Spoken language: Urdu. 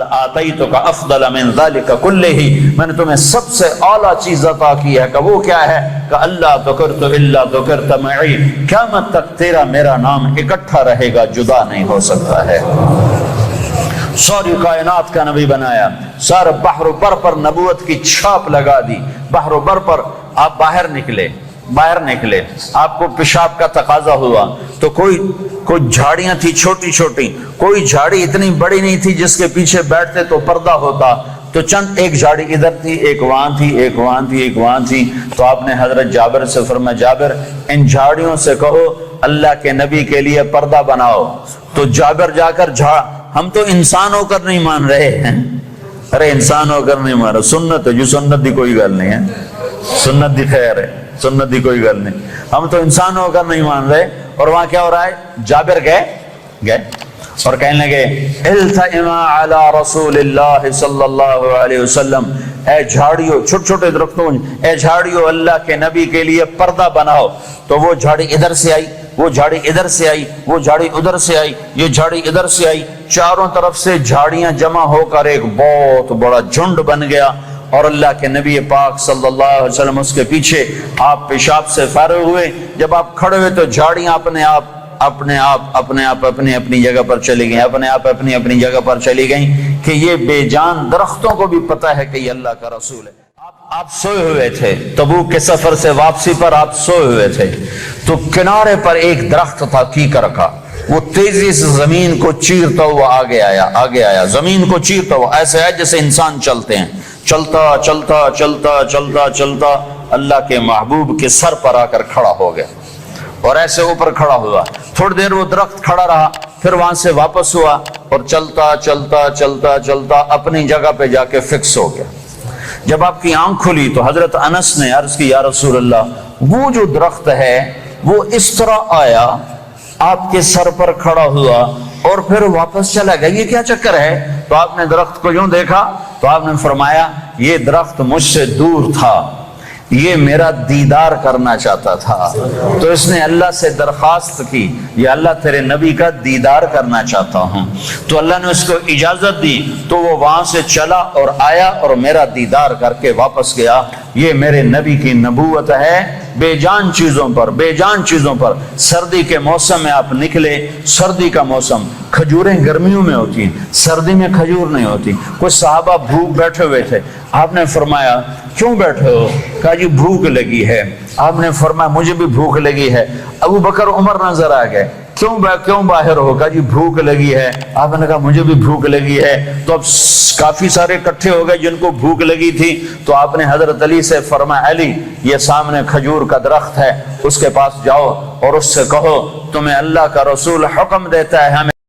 لقد آتیتک افضل من ذلک کلہ، میں نے تمہیں سب سے اعلیٰ چیز عطا کی ہے، کہ وہ کیا ہے؟ کہ اللہ ذکرت الا ذکرت معی، قیامت تک تیرا میرا نام اکٹھا رہے گا، جدا نہیں ہو سکتا ہے۔ ساری کائنات کا نبی بنایا، سارے بحر و بر پر نبوت کی چھاپ لگا دی۔ بحر و بر پر آپ باہر نکلے، آپ کو پیشاب کا تقاضا ہوا تو کوئی جھاڑیاں تھی چھوٹی چھوٹی، کوئی جھاڑی اتنی بڑی نہیں تھی جس کے پیچھے بیٹھتے تو پردہ ہوتا، تو چند ایک جھاڑی ادھر تھی، ایک وہاں تھی، ایک وہاں تھی، ایک وہاں تھی۔ تو آپ نے حضرت جابر سے فرمایا، جابر ان جھاڑیوں سے کہو اللہ کے نبی کے لیے پردہ بناؤ۔ تو جابر جا کر ہم تو انسان ہو کر نہیں مان رہے ہیں، ارے انسان ہو کر نہیں مان رہے، سنت ہے جو سنت دی کوئی گل نہیں ہے، سنت دی خیر ہے، سنت دی کوئی گل نہیں، ہم تو انسان ہو کر نہیں مان رہے۔ اور وہاں کیا ہو رہا ہے؟ جابر گئے اور کہنے لگے التئما علی رسول اللہ صلی اللہ علیہ وسلم، اے جھاڑیوں، چھوٹے چھوٹے درختوں، اے جھاڑیوں اللہ کے نبی کے لیے پردہ بناؤ۔ تو وہ جھاڑی ادھر سے آئی، وہ جھاڑی ادھر سے آئی، وہ جھاڑی ادھر سے آئی، یہ جھاڑی ادھر سے آئی، چاروں طرف سے جھاڑیاں جمع ہو کر ایک بہت بڑا جھنڈ بن گیا۔ اور اللہ کے نبی پاک صلی اللہ علیہ وسلم اس کے پیچھے، آپ پیشاب سے فارغ ہوئے، جب آپ کھڑے ہوئے تو جھاڑیاں اپنے آپ اپنی اپنی جگہ پر چلی گئیں، اپنے آپ اپنی اپنی جگہ پر چلی گئیں، کہ یہ بے جان درختوں کو بھی پتہ ہے کہ یہ اللہ کا رسول ہے۔ آپ سوئے ہوئے تھے، تبوک کے سفر سے واپسی پر آپ سوئے ہوئے تھے، تو کنارے پر ایک درخت تھا کیکر کا، وہ تیزی سے زمین کو چیرتا ہوا آگے آیا، زمین کو چیرتا ہوا، ایسے ہے جیسے انسان چلتے ہیں، چلتا اللہ کے محبوب کے سر پر آ کر کھڑا ہو گیا، اور ایسے اوپر کھڑا ہوا۔ تھوڑی دیر وہ درخت کھڑا رہا، پھر وہاں سے واپس ہوا اور چلتا اپنی جگہ پہ جا کے فکس ہو گیا۔ جب آپ کی آنکھ کھلی تو حضرت انس نے عرض کی، یا رسول اللہ، وہ جو درخت ہے وہ اس طرح آیا، آپ کے سر پر کھڑا ہوا اور پھر واپس چلا گیا، یہ کیا چکر ہے؟ تو آپ نے درخت کو یوں دیکھا تو آپ نے فرمایا، یہ درخت مجھ سے دور تھا، یہ میرا دیدار کرنا چاہتا تھا، تو اس نے اللہ سے درخواست کی، یہ اللہ تیرے نبی کا دیدار کرنا چاہتا ہوں، تو اللہ نے اس کو اجازت دی، تو وہ وہاں سے چلا اور آیا اور میرا دیدار کر کے واپس گیا۔ یہ میرے نبی کی نبوت ہے۔ بے جان چیزوں پر سردی کے موسم میں آپ نکلے، سردی کا موسم، کھجوریں گرمیوں میں ہوتی ہیں، سردی میں کھجور نہیں ہوتی۔ کچھ صحابہ بھوک بیٹھے ہوئے تھے، آپ نے فرمایا کیوں بیٹھے ہو؟ کہا جی بھوک لگی ہے۔ آپ نے فرمایا مجھے بھی بھوک لگی ہے۔ ابو بکر عمر نظر آ گئے، کیوں باہر ہو؟ کہا جی بھوک لگی ہے۔ آپ نے کہا مجھے بھی بھوک لگی ہے۔ تو اب کافی سارے اکٹھے ہو گئے جن کو بھوک لگی تھی، تو آپ نے حضرت علی سے فرمایا، علی یہ سامنے کھجور کا درخت ہے، اس کے پاس جاؤ اور اس سے کہو تمہیں اللہ کا رسول حکم دیتا ہے ہمیں